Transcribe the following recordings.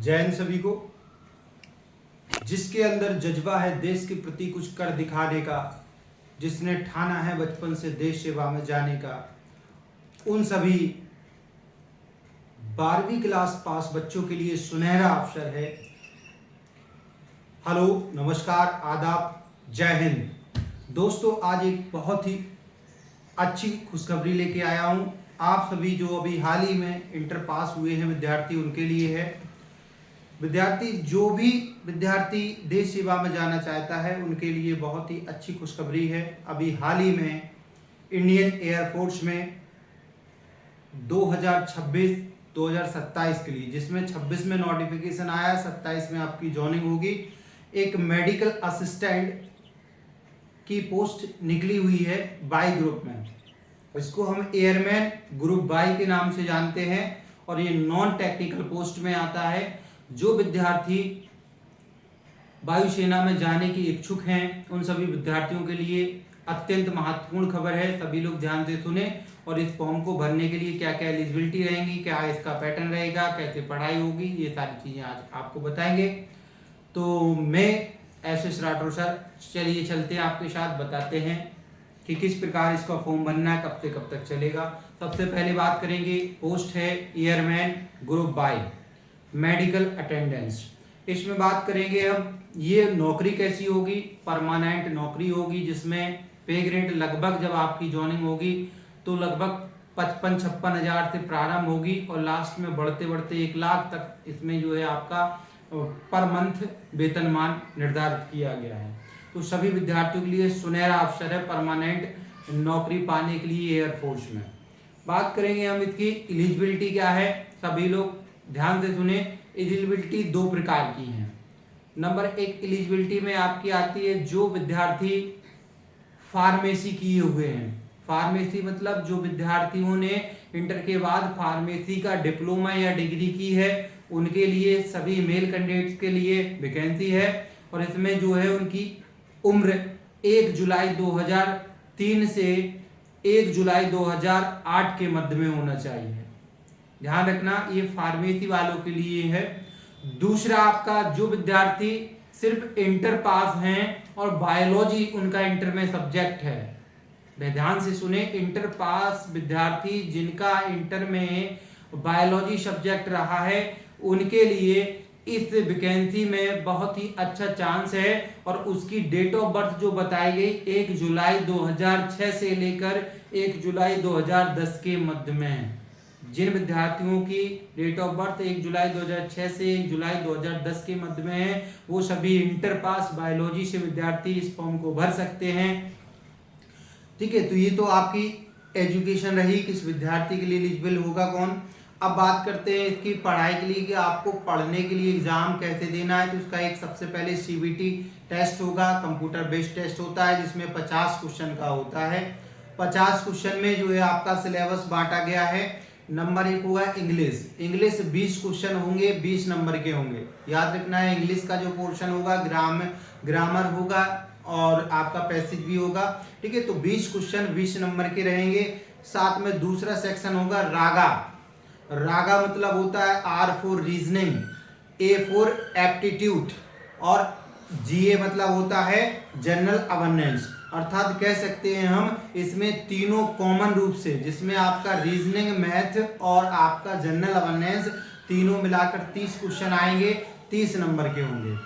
जैन सभी को, जिसके अंदर जज्बा है देश के प्रति कुछ कर दिखाने का, जिसने ठाना है बचपन से देश सेवा में जाने का, उन सभी 12वीं क्लास पास बच्चों के लिए सुनहरा अवसर है। हेलो, नमस्कार, आदाब, जय हिंद। दोस्तों, आज एक बहुत ही अच्छी खुशखबरी लेके आया हूँ। आप सभी जो अभी हाल ही में इंटर पास हुए हैं विद्यार्थी, उनके लिए है। जो भी विद्यार्थी देश सेवा में जाना चाहता है उनके लिए बहुत ही अच्छी खुशखबरी है। अभी हाल ही में इंडियन एयरफोर्स में 2026-2027 के लिए, जिसमें 26 में नोटिफिकेशन आया, 27 में आपकी जॉइनिंग होगी। एक मेडिकल असिस्टेंट की पोस्ट निकली हुई है बाई ग्रुप में। इसको हम एयरमैन ग्रुप बाई के नाम से जानते हैं और ये नॉन टेक्निकल पोस्ट में आता है। जो विद्यार्थी वायुसेना में जाने की इच्छुक हैं उन सभी विद्यार्थियों के लिए अत्यंत महत्वपूर्ण खबर है। सभी लोग ध्यान से सुने। और इस फॉर्म को भरने के लिए क्या क्या एलिजिबिलिटी रहेंगी, क्या इसका पैटर्न रहेगा, कैसे पढ़ाई होगी, ये सारी चीजें आज आपको बताएंगे। तो मैं एस राठौर सर, चलिए चलते हैं आपके साथ, बताते हैं कि किस प्रकार इसका फॉर्म भरना है, कब से कब तक चलेगा। सबसे पहले बात करेंगे, पोस्ट है airman group by medical attendance. इसमें बात करेंगे हम, ये नौकरी कैसी होगी, परमानेंट नौकरी होगी, जिसमें पे ग्रेड लगभग जब आपकी जॉइनिंग होगी तो लगभग 55-56 हज़ार से प्रारंभ होगी और लास्ट में बढ़ते बढ़ते 1 लाख तक इसमें जो है आपका पर मंथ वेतनमान निर्धारित किया गया है। तो सभी विद्यार्थियों के लिए सुनहरा अवसर है परमानेंट नौकरी पाने के लिए एयरफोर्स में। बात करेंगे हम इसकी एलिजिबिलिटी क्या है, सभी लोग ध्यान से सुने। एलिजिबिलिटी 2 प्रकार की है। नंबर 1 एलिजिबिलिटी में आपकी आती है जो विद्यार्थी फार्मेसी किए हुए हैं। फार्मेसी मतलब जो विद्यार्थियों ने इंटर के बाद फार्मेसी का डिप्लोमा या डिग्री की है, उनके लिए सभी मेल कैंडिडेट्स के लिए वैकेंसी है। और इसमें जो है उनकी उम्र 1 जुलाई 2003 से 1 जुलाई 2008 के मध्य में होना चाहिए। ध्यान रखना, ये फार्मेसी वालों के लिए है। दूसरा, आपका जो विद्यार्थी सिर्फ इंटर पास हैं और बायोलॉजी उनका इंटर में सब्जेक्ट है, ध्यान से सुने, इंटर पास विद्यार्थी जिनका इंटर में बायोलॉजी सब्जेक्ट रहा है उनके लिए इस वैकेंसी में बहुत ही अच्छा चांस है। और उसकी डेट ऑफ बर्थ जो बताई गई 1 जुलाई 2006 से लेकर 1 जुलाई 2010 के मध्य में है। जिन विद्यार्थियों की डेट ऑफ बर्थ 1 जुलाई 2006 से 1 जुलाई 2010 के मध्य में है, वो सभी इंटर पास बायोलॉजी से विद्यार्थी इस फॉर्म को भर सकते हैं। ठीक है, तो ये तो आपकी एजुकेशन रही, किस विद्यार्थी के लिए एलिजिबल होगा कौन। अब बात करते हैं इसकी पढ़ाई के लिए कि आपको पढ़ने के लिए एग्जाम कैसे देना है। तो उसका एक सबसे पहले सीबीटी टेस्ट होगा, कंप्यूटर बेस्ड टेस्ट होता है, जिसमें 50 क्वेश्चन का होता है। 50 क्वेश्चन में जो है आपका सिलेबस बांटा गया है। नंबर 1 होगा इंग्लिश 20 क्वेश्चन होंगे, 20 नंबर के होंगे। याद रखना है, इंग्लिश का जो पोर्शन होगा ग्रामर होगा और आपका पैसेज भी होगा। ठीक है, तो 20 क्वेश्चन 20 नंबर के रहेंगे। साथ में दूसरा सेक्शन होगा रागा मतलब होता है R for reasoning, A for aptitude और GA मतलब होता है जनरल अवेयरनेस। अर्थात कह सकते हैं हम इसमें तीनों कॉमन रूप से, जिसमें आपका रीजनिंग, मैथ और आपका जनरल अवेयरनेस तीनों मिलाकर 30 क्वेश्चन आएंगे, 30 नंबर के होंगे।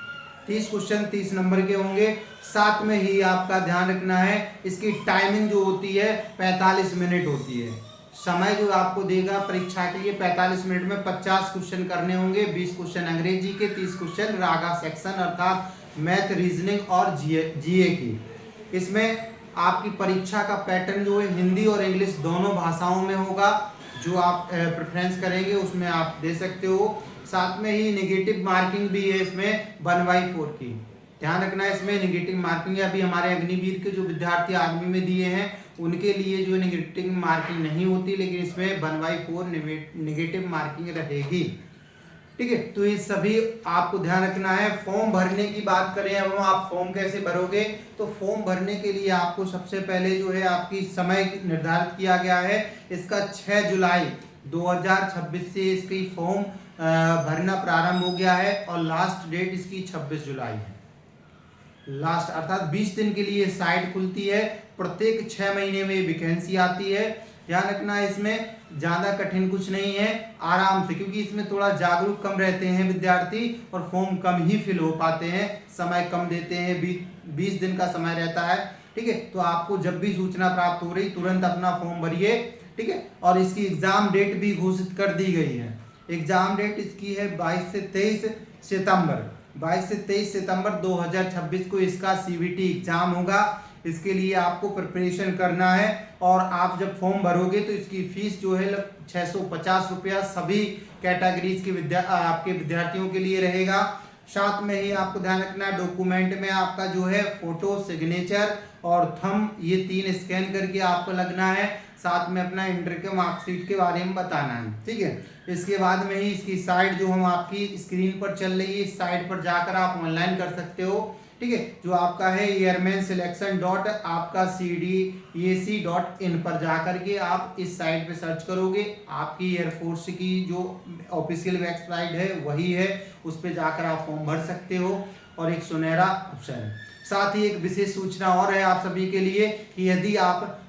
30 क्वेश्चन 30 नंबर के होंगे। साथ में ही आपका ध्यान रखना है, इसकी टाइमिंग जो होती है 45 मिनट होती है। समय जो आपको देगा परीक्षा के लिए 45 मिनट में 50 क्वेश्चन करने होंगे। 20 क्वेश्चन अंग्रेजी के, 30 क्वेश्चन रागा सेक्शन अर्थात मैथ, रीजनिंग और जीए की। इसमें आपकी परीक्षा का पैटर्न जो है हिंदी और इंग्लिश दोनों भाषाओं में होगा। जो आप प्रेफरेंस करेंगे उसमें आप दे सकते हो। साथ में ही नेगेटिव मार्किंग भी है इसमें 1/4 की। ध्यान रखना है, इसमें नेगेटिव मार्किंग है। अभी हमारे अग्निवीर के जो विद्यार्थी आर्मी में दिए हैं उनके लिए जो नेगेटिव मार्किंग नहीं होती, लेकिन इसमें 1/4 नेगेटिव मार्किंग रहेगी। ठीक है, तो ये सभी आपको ध्यान रखना है। फॉर्म भरने की बात करें अब, आप फॉर्म कैसे भरोगे, तो फॉर्म भरने के लिए आपको सबसे पहले जो है आपकी समय निर्धारित किया गया है। इसका 6 जुलाई 2026 से इसकी फॉर्म भरना प्रारंभ हो गया है और लास्ट डेट इसकी 26 जुलाई है। लास्ट अर्थात 20 दिन के लिए साइट खुलती है। प्रत्येक 6 महीने में वैकेंसी आती है। ध्यान रखना इसमें ज़्यादा कठिन कुछ नहीं है, आराम से, क्योंकि इसमें थोड़ा जागरूक कम रहते हैं विद्यार्थी और फॉर्म कम ही फिल हो पाते हैं, समय कम देते हैं, 20 दिन का समय रहता है। ठीक है, तो आपको जब भी सूचना प्राप्त हो रही तुरंत अपना फॉर्म भरिए। ठीक है, और इसकी एग्जाम डेट भी घोषित कर दी गई है। एग्जाम डेट इसकी है 22 से 23 सितंबर। 22 से 23 सितंबर 2026 को इसका CBT एग्जाम होगा। इसके लिए आपको प्रिपरेशन करना है और आप जब फॉर्म भरोगे तो इसकी फीस जो है 650 रुपया सभी कैटेगरीज के आपके विद्यार्थियों के लिए रहेगा। साथ में ही आपको ध्यान रखना है डॉक्यूमेंट में आपका जो है फोटो, सिग्नेचर और थंब, ये 3 स्कैन करके आपको लगना है। साथ में अपना इंटर के मार्कशीट के बारे में बताना है। ठीक है, इसके बाद में ही इसकी साइट जो हम आपकी स्क्रीन पर चल रही है, इस साइट पर जाकर आप ऑनलाइन कर सकते हो। ठीक है, जो आपका है airmanselection.आपका.cdac.in पर जाकर के आप इस साइट पे सर्च करोगे, आपकी एयरफोर्स की जो ऑफिशियल वेबसाइट है वही है, उस पे जाकर आप फॉर्म भर सकते हो और एक सुनहरा अवसर है। साथ ही एक विशेष सूचना और है आप सभी के लिए कि यदि आप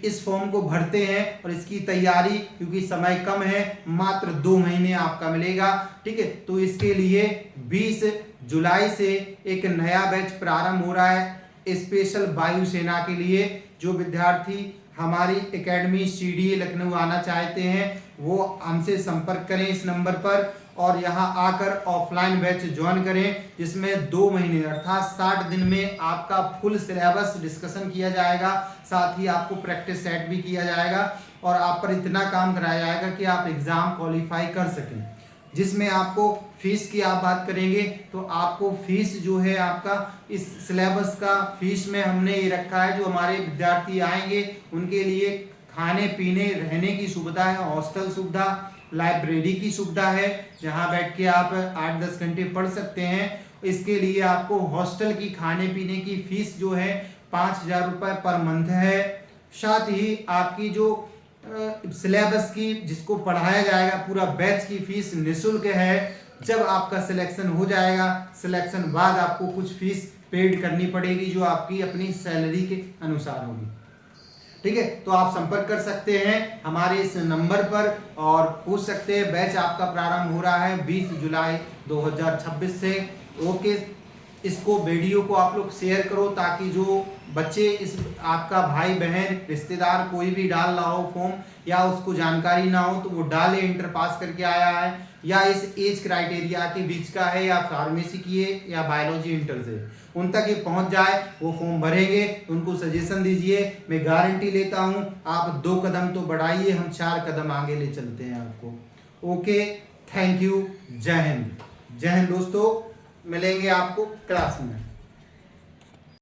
इस फॉर्म को भरते हैं और इसकी तैयारी, क्योंकि समय कम है, मात्र 2 महीने आपका मिलेगा। ठीक है, तो इसके लिए 20 जुलाई से एक नया बैच प्रारंभ हो रहा है स्पेशल वायुसेना के लिए। जो विद्यार्थी हमारी एकेडमी CDA लखनऊ आना चाहते हैं वो हमसे संपर्क करें इस नंबर पर और यहाँ आकर ऑफलाइन बैच ज्वाइन करें, जिसमें 2 महीने अर्थात 60 दिन में आपका फुल सिलेबस डिस्कशन किया जाएगा। साथ ही आपको प्रैक्टिस सेट भी किया जाएगा और आप पर इतना काम कराया जाएगा कि आप एग्जाम क्वालिफाई कर सकें। जिसमें आपको फीस की आप बात करेंगे तो आपको फीस जो है आपका इस सिलेबस का फीस में हमने ये रखा है, जो हमारे विद्यार्थी आएंगे उनके लिए खाने पीने रहने की सुविधा है, हॉस्टल सुविधा, लाइब्रेरी की सुविधा है जहां बैठ के आप 8-10 घंटे पढ़ सकते हैं। इसके लिए आपको हॉस्टल की खाने पीने की फीस जो है 5,000 रुपये पर मंथ है। साथ ही आपकी जो सिलेबस की जिसको पढ़ाया जाएगा पूरा बैच की फीस निःशुल्क है। जब आपका सिलेक्शन हो जाएगा, सिलेक्शन बाद आपको कुछ फीस पेड करनी पड़ेगी जो आपकी अपनी सैलरी के अनुसार होगी। ठीक है, तो आप संपर्क कर सकते हैं हमारे इस नंबर पर और पूछ सकते हैं। बैच आपका प्रारंभ हो रहा है 20 जुलाई 2026 से। ओके, इसको वीडियो को आप लोग शेयर करो ताकि जो बच्चे इस आपका भाई बहन रिश्तेदार कोई भी डाल रहा हो फॉर्म या उसको जानकारी ना हो तो वो डाले, इंटर पास करके आया है या इस एज क्राइटेरिया के बीच का है या फार्मेसी की है या बायोलॉजी इंटर से, उन तक ये पहुंच जाए, वो फॉर्म भरेंगे। उनको सजेशन दीजिए, मैं गारंटी लेता हूं आप 2 कदम तो बढ़ाइए, हम 4 कदम आगे ले चलते हैं आपको। ओके, थैंक यू, जय हिंद। जय हिंद दोस्तों, मिलेंगे आपको क्लास में।